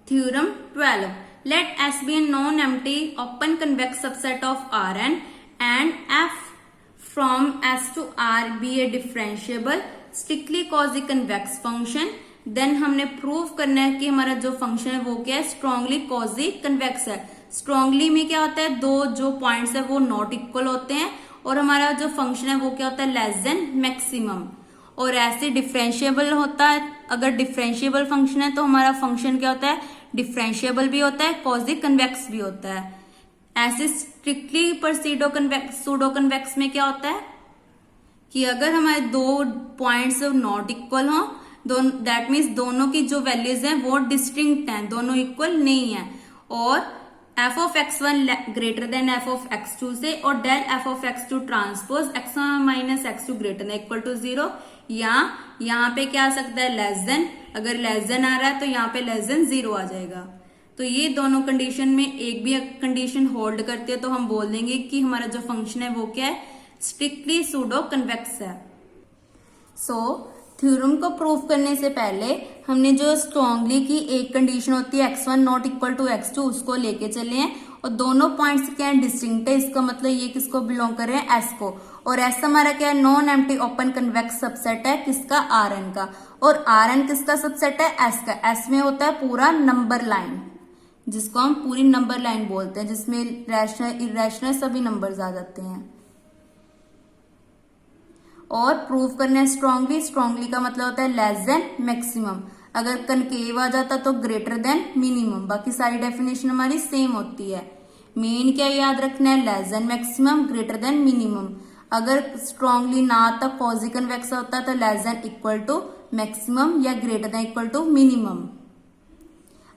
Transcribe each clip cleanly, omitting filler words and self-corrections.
Theorem 12. Let S be a non-empty open convex subset of Rn and f from S to R be a differentiable strictly quasi-convex function. Then हमने prove करना है कि हमारा जो function है वो क्या है, स्ट्रॉन्गली क्वाजी कन्वेक्स है। स्ट्रॉन्गली में क्या होता है, दो जो पॉइंट्स है वो नॉट इक्वल होते हैं, और हमारा जो फंक्शन है वो क्या होता है, लेस देन मैक्सिमम। और ऐसे डिफरेंशिएबल होता है, अगर डिफरेंशिएबल फंक्शन है तो हमारा फंक्शन क्या होता है, डिफरेंशिएबल भी होता है, क्वाजी कन्वेक्स भी होता है। ऐसे स्ट्रिक्टली पर सूडो कन्वेक्स में क्या होता है कि अगर हमारे दो पॉइंट्स नॉट इक्वल हो, दैट मीन्स दोनों की जो वैल्यूज हैं वो डिस्टिंक्ट हैं, दोनों इक्वल नहीं है, और F of x1 greater than F of x2 से, और del F of x2 transpose x1 minus x2 greater than equal to 0, या यहाँ पे क्या आ सकता है, लेस देन। अगर लेस देन आ रहा है तो यहाँ पे लेस देन 0 आ जाएगा। तो ये दोनों कंडीशन में एक भी कंडीशन होल्ड करती है तो हम बोल देंगे कि हमारा जो फंक्शन है वो क्या है, स्ट्रिक्टली सूडो कन्वेक्स है। सो थ्योरम को प्रूव करने से पहले हमने जो स्ट्रॉन्गली की एक कंडीशन होती है x1 not equal to x2 उसको लेके चले हैं, और दोनों पॉइंट्स क्या है, डिस्टिंक्ट है। इसका मतलब ये किसको बिलोंग कर रहे हैं, s को, और s हमारा क्या है, non empty open convex subset है किसका, Rn का, और Rn किसका सबसेट है, s का। s में होता है पूरा नंबर लाइन, जिसको हम पूरी नंबर लाइन बोलते हैं, जिसमें रैशनल इरेशनल सभी नंबर्स आ जाते हैं। और प्रूव करना है स्ट्रॉन्गली का मतलब होता है लेस देन मैक्सिमम। अगर कनकेव आ जाता तो ग्रेटर देन मिनिमम। बाकी सारी डेफिनेशन हमारी सेम होती है। मेन क्या याद रखना है, less than maximum, greater than minimum. अगर स्ट्रॉन्गली ना आता, क्वाजी कन्वेक्स होता तो less than equal to maximum या greater than equal to minimum.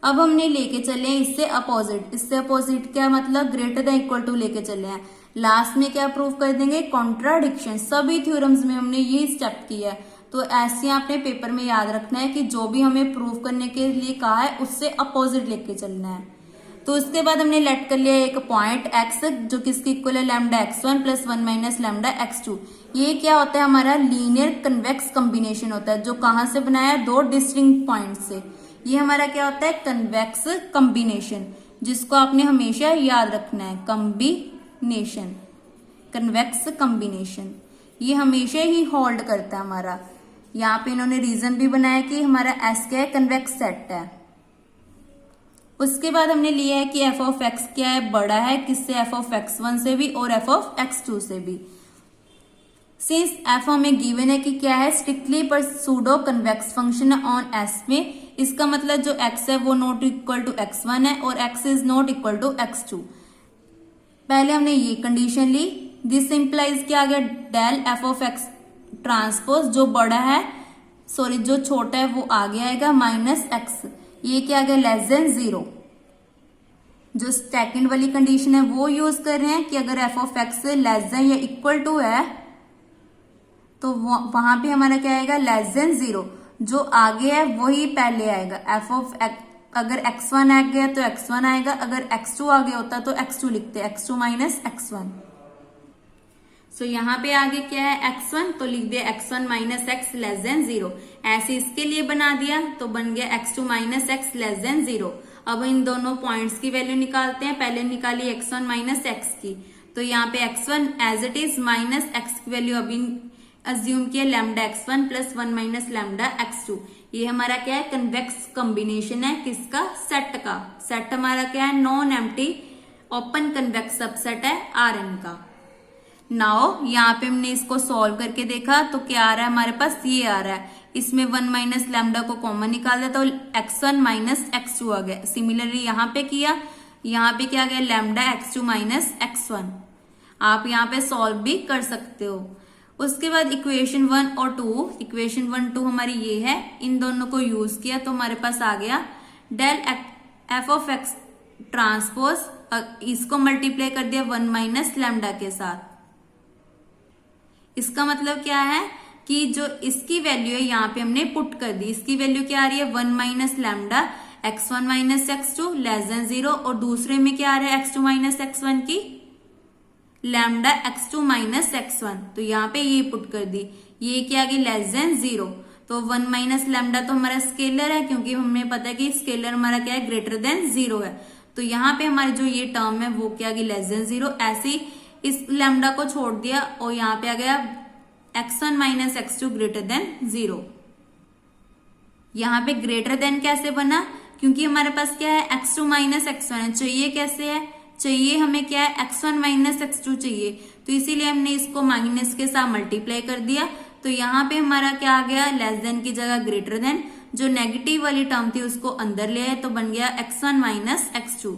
अब हमने लेके चले हैं इससे अपोजिट। इससे अपोजिट क्या मतलब, ग्रेटर देन इक्वल टू लेके चले हैं। लास्ट में क्या प्रूव कर देंगे, कॉन्ट्राडिक्शन। सभी थ्योरम्स में हमने ये स्टेप किया है, तो ऐसे आपने पेपर में याद रखना है कि जो भी हमें प्रूव करने के लिए कहा है उससे अपोजिट लेके चलना है। तो उसके बाद हमने लेट कर लिया एक पॉइंट x जो किसकी इक्वल है, lambda x1 plus 1 minus lambda x2। ये क्या होता है, हमारा लीनियर कन्वेक्स कॉम्बिनेशन होता है, जो कहां से बनाया है, दो डिस्टिंक्ट पॉइंट से। ये हमारा क्या होता है, कन्वेक्स कॉम्बिनेशन, जिसको आपने हमेशा याद रखना है, कॉम्बिनेशन, कन्वेक्स कॉम्बिनेशन। ये हमेशा ही होल्ड करता है हमारा। यहाँ पे इन्होंने रीजन भी बनाया कि हमारा S क्या है, कन्वेक्स सेट है। उसके बाद हमने लिया है कि f ऑफ x क्या है, बड़ा है किससे, f ऑफ x1 से भी और f ऑफ x2 से भी। सिंस f हमें गिवन है कि क्या है, स्ट्रिक्टली पर सूडो कन्वेक्स फंक्शन है ऑन S में, इसका मतलब जो x है वो नॉट इक्वल टू x1 है और x is not equal to x2। पहले हमने ये कंडीशन ली, दिस इंप्लाइज क्या आ गया, del F of X transpose, जो बड़ा है सॉरी जो छोटा है वो आगे आएगा, माइनस एक्स, ये क्या आ गया, लेस देन 0। जो सेकंड वाली कंडीशन है वो यूज कर रहे हैं कि अगर F of x less than या इक्वल टू है तो वहां पे हमारा क्या आएगा, लेस देन 0। जो आगे है वही पहले आएगा। एफ ऑफ अगर x1 आ गया तो x1 आएगा, अगर x2 आ गया होता तो x2 लिखते, x2 माइनस x1। सो यहाँ पे आगे क्या है, x1, तो लिख दिया x1 minus x less than 0। ऐसे इसके लिए बना दिया तो बन गया x2 minus x less than 0। अब इन दोनों पॉइंट्स की वैल्यू निकालते हैं। पहले निकाली x1 माइनस x की, तो यहाँ पे x1 as it is minus x की वैल्यू अभी अज्यूम किया, lambda x1 plus 1 minus lambda x2। ये हमारा क्या है, कन्वेक्स कॉम्बिनेशन है किसका, सेट का। सेट हमारा क्या है, non empty open convex subset है Rn का। नाउ यहाँ पे हमने इसको सॉल्व करके देखा तो क्या आ रहा है हमारे पास, ये आ रहा है। इसमें 1 माइनस लैम्डा को कॉमन निकाल दिया तो x1 माइनस x2 आ गया। सिमिलरली यहाँ पे किया, यहाँ पे क्या आ गया, लैम्डा x2 माइनस x1। आप यहाँ पे सॉल्व भी कर सकते हो। उसके बाद इक्वेशन 1 और 2, इक्वेशन 1 2 हमारी ये है, इन दोनों को यूज किया तो हमारे पास आ गया del F of X transpose, इसको मल्टीप्लाई कर दिया 1 माइनस लैम्डा के साथ। इसका मतलब क्या है कि जो इसकी वैल्यू है यहाँ पे हमने पुट कर दी। इसकी वैल्यू क्या आ रही है, 1 minus lambda x1 minus x2 less than 0, और दूसरे में क्या आ रहा है, x2 माइनस x1 की लैम्डा x2 माइनस x1, तो यहाँ पे ये पुट कर दी। ये क्या आ गई, लेस देन 0। तो 1 माइनस लैम्डा तो हमारा स्केलर है, क्योंकि हमें पता है कि स्केलर हमारा क्या है, ग्रेटर देन 0 है। तो यहाँ पे हमारी जो ये टर्म है वो क्या आ गई, लेस देन 0। ऐसे ही इस लैम्डा को छोड़ दिया और यहाँ पे आ गया x1 minus x2 greater then 0। यहाँ पे ग्रेटर देन कैसे बना, क्योंकि हमारे पास क्या है, x2 माइनस x1 है। चाहिए कैसे है, चाहिए हमें क्या है, x1 माइनस x2 चाहिए, तो इसीलिए हमने इसको माइनस के साथ मल्टीप्लाई कर दिया। तो यहाँ पे हमारा क्या आ गया, लेस देन की जगह ग्रेटर देन, जो नेगेटिव वाली टर्म थी उसको अंदर ले आए तो बन गया x1 माइनस x2।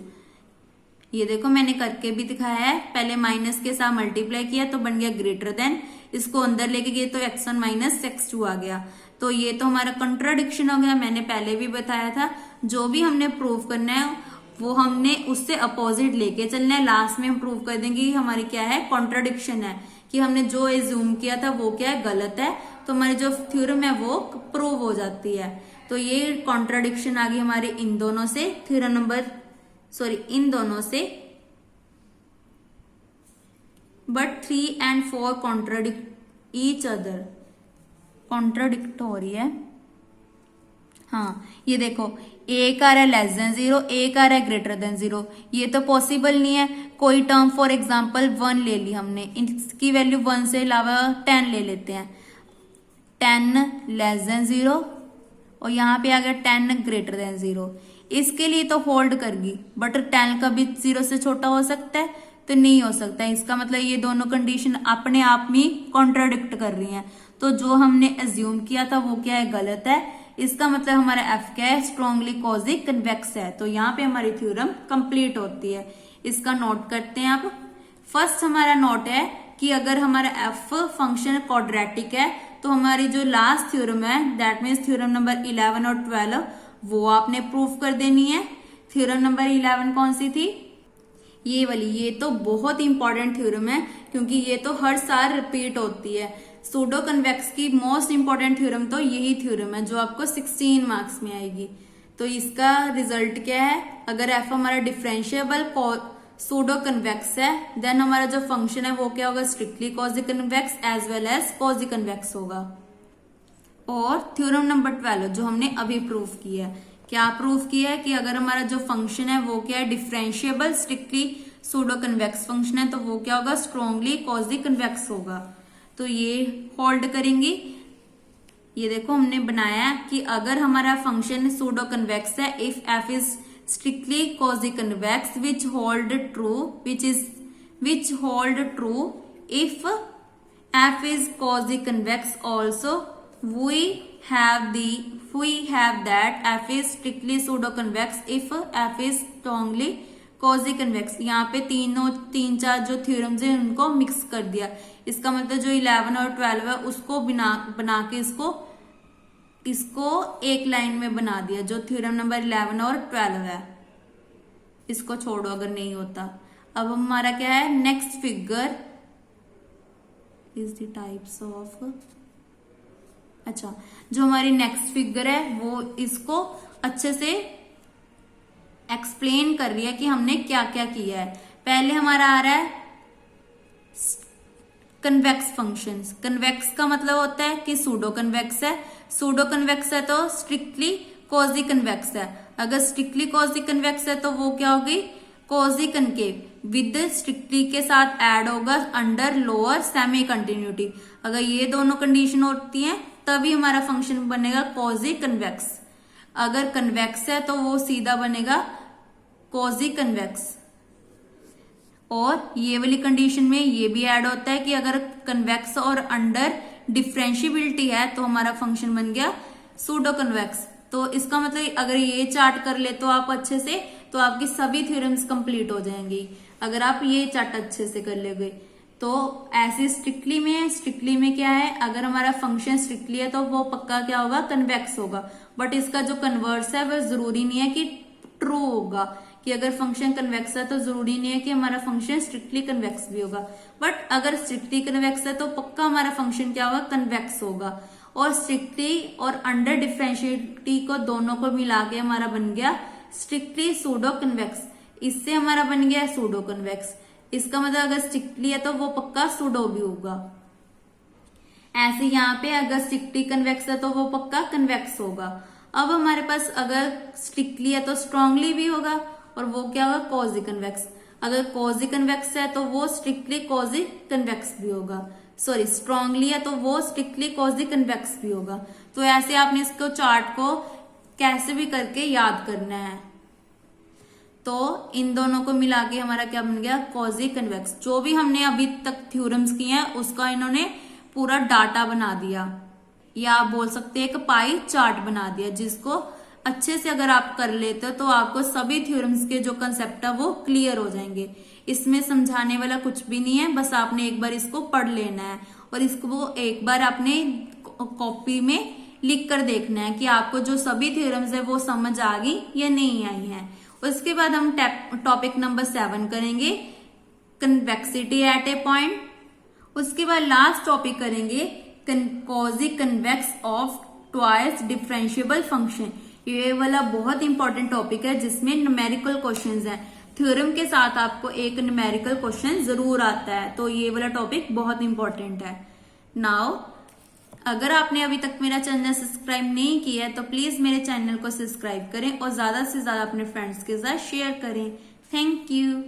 ये देखो मैंने करके भी दिखाया है, पहले माइनस के साथ मल्टीप्लाई किया तो बन गया ग्रेटर देन, इसको अंदर लेके गए तो x1 माइनस x2 आ गया। तो ये तो हमारा कंट्राडिक्शन हो गया। मैंने पहले भी बताया था, जो भी हमने प्रूव करना है वो हमने उससे अपोजिट लेके चलना है। लास्ट में हम प्रूव कर देंगे कि हमारी क्या है, कॉन्ट्राडिक्शन है, कि हमने जो एज्यूम किया था वो क्या है, गलत है। तो हमारी जो थ्योरम है वो प्रूव हो जाती है। तो ये कॉन्ट्राडिक्शन आ गई हमारी इन दोनों से, थ्योरम नंबर इन दोनों से। But 3 and 4 contradict each other, contradict हो रही है। हाँ ये देखो, एक आ रहा है लेस देन 0, एक आ रहा है ग्रेटर देन 0। ये तो पॉसिबल नहीं है। कोई टर्म फॉर एग्जांपल 1 ले ली हमने, इसकी वैल्यू 1 से अलावा 10 ले लेते हैं। 10 लेस देन 0 और यहाँ पे आ गया 10 ग्रेटर देन 0। इसके लिए तो होल्ड करगी, बट 10 कभी 0 से छोटा हो सकता है, तो नहीं हो सकता है। इसका मतलब ये दोनों कंडीशन अपने आप में कॉन्ट्राडिक्ट कर रही हैं। तो जो हमने एज्यूम किया था वो क्या है, गलत है। इसका मतलब हमारा एफ क्या है, स्ट्रॉन्गली कॉजिक कन्वेक्स है। तो यहाँ पे हमारी थ्योरम कंप्लीट होती है। इसका नोट करते हैं आप। फर्स्ट हमारा नोट है कि अगर हमारा एफ फंक्शन क्वाड्रेटिक है तो हमारी जो लास्ट थ्योरम है, दैट मीन्स थ्योरम नंबर 11 और 12, वो आपने प्रूफ कर देनी है। थ्योरम नंबर 11 कौन सी थी, ये वाली। ये तो बहुत इंपॉर्टेंट थ्योरम है, क्योंकि ये तो हर साल रिपीट होती है। सूडो कन्वेक्स की मोस्ट इंपॉर्टेंट थ्योरम तो यही थ्योरम है, जो आपको 16 मार्क्स में आएगी। तो इसका रिजल्ट क्या है, अगर एफ हमारा डिफरेंशिएबल सूडो कन्वेक्स है, देन हमारा जो फंक्शन है वो क्या होगा, strictly quasi convex as well as quasi convex होगा। और थ्योरम नंबर 12 जो हमने अभी प्रूफ किया है, क्या प्रूफ किया है कि अगर हमारा जो फंक्शन है वो क्या है, differentiable strictly pseudo convex function है, तो वो क्या होगा, स्ट्रॉन्गली कॉजी कन्वेक्स होगा। तो ये होल्ड करेंगी। ये देखो हमने बनाया कि अगर हमारा फंक्शन सूडो कन्वेक्स है, if F is strictly quasi convex which hold true if F is quasi convex also we have that f is strictly pseudo convex if f is strongly quasi convex। यहाँ पे तीन चार जो theorems है उनको mix कर दिया। इसका मतलब जो 11 और 12 है उसको बना के इसको एक लाइन में बना दिया, जो थ्योरम नंबर 11 और 12 है। इसको छोड़ो अगर नहीं होता। अब हमारा क्या है, next figure is the types of, अच्छा जो हमारी नेक्स्ट फिगर है वो इसको अच्छे से एक्सप्लेन कर रही है कि हमने क्या क्या किया है। पहले हमारा आ रहा है कन्वेक्स फंक्शंस। कन्वेक्स का मतलब होता है कि सूडो कन्वेक्स है। सूडो कन्वेक्स है तो स्ट्रिक्टली कॉजी कन्वेक्स है। अगर स्ट्रिक्टली कॉजी कन्वेक्स है तो वो क्या होगी, कॉजी कनकेव विद स्ट्रिक्टली के साथ ऐड होगा अंडर लोअर सेमी कंटिन्यूटी। अगर ये दोनों कंडीशन होती हैं तभी हमारा फंक्शन बनेगा कॉजी कन्वेक्स। अगर कन्वेक्स है तो वो सीधा बनेगा कॉजी कन्वेक्स। और ये वाली कंडीशन में ये भी ऐड होता है कि अगर कन्वेक्स और अंडर डिफरेंशिएबिलिटी है तो हमारा फंक्शन बन गया सूडो कन्वेक्स। तो इसका मतलब अगर ये चार्ट कर ले तो आप अच्छे से, तो आपकी सभी थ्योरम्स कंप्लीट हो जाएंगी अगर आप ये चार्ट अच्छे से कर लोगे। तो ऐसे स्ट्रिक्टली में क्या है, अगर हमारा फंक्शन स्ट्रिक्टली है तो वो पक्का क्या होगा, कन्वेक्स होगा। बट इसका जो कन्वर्स है वो जरूरी नहीं है कि ट्रू होगा, कि अगर फंक्शन कन्वेक्स है तो जरूरी नहीं है कि हमारा फंक्शन स्ट्रिक्टली कन्वेक्स भी होगा। बट अगर स्ट्रिक्टली कन्वेक्स है तो पक्का हमारा फंक्शन क्या होगा, कन्वेक्स होगा। और स्ट्रिक्टली और अंडर डिफरेंशिएबिलिटी को दोनों को मिला के हमारा बन गया स्ट्रिक्टली सूडो कन्वेक्स। इससे हमारा बन गया सूडो कन्वेक्स। इसका मतलब अगर स्ट्रिक्टली है तो वो पक्का सूडो भी होगा। ऐसे यहाँ पे अगर स्ट्रिक्टली कन्वेक्स है तो वो पक्का कन्वेक्स होगा। अब हमारे पास अगर स्ट्रिक्टली है तो स्ट्रांगली भी होगा, और वो क्या होगा, कॉजी कन्वेक्स। अगर कॉजी कन्वेक्स है तो वो स्ट्रिक्टली कॉजी कन्वेक्स भी होगा, सॉरी स्ट्रांगली है तो वो स्ट्रिक्टली कॉजी कन्वेक्स भी होगा। तो ऐसे आपने इसको चार्ट को कैसे भी करके याद करना है। तो इन दोनों को मिला के हमारा क्या बन गया, कॉजी कन्वेक्स। जो भी हमने अभी तक थ्योरम्स किए हैं उसका इन्होंने पूरा डाटा बना दिया, या आप बोल सकते हैं एक पाई चार्ट बना दिया, जिसको अच्छे से अगर आप कर लेते हो तो आपको सभी थ्योरम्स के जो कंसेप्ट है वो क्लियर हो जाएंगे। इसमें समझाने वाला कुछ भी नहीं है, बस आपने एक बार इसको पढ़ लेना है और इसको एक बार आपने कॉपी में लिख कर देखना है कि आपको जो सभी थ्योरम्स है वो समझ आ गई या नहीं आई है। उसके बाद हम टॉपिक नंबर 7 करेंगे, कन्वेक्सिटी एट ए पॉइंट। उसके बाद लास्ट टॉपिक करेंगे quasi convex of twice differentiable function. ये वाला बहुत इंपॉर्टेंट टॉपिक है जिसमें न्यूमेरिकल क्वेश्चंस हैं। थ्योरम के साथ आपको एक न्यूमेरिकल क्वेश्चन जरूर आता है, तो ये वाला टॉपिक बहुत इंपॉर्टेंट है। नाउ अगर आपने अभी तक मेरा चैनल सब्सक्राइब नहीं किया है तो प्लीज मेरे चैनल को सब्सक्राइब करें और ज्यादा से ज्यादा अपने फ्रेंड्स के साथ शेयर करें। Thank you.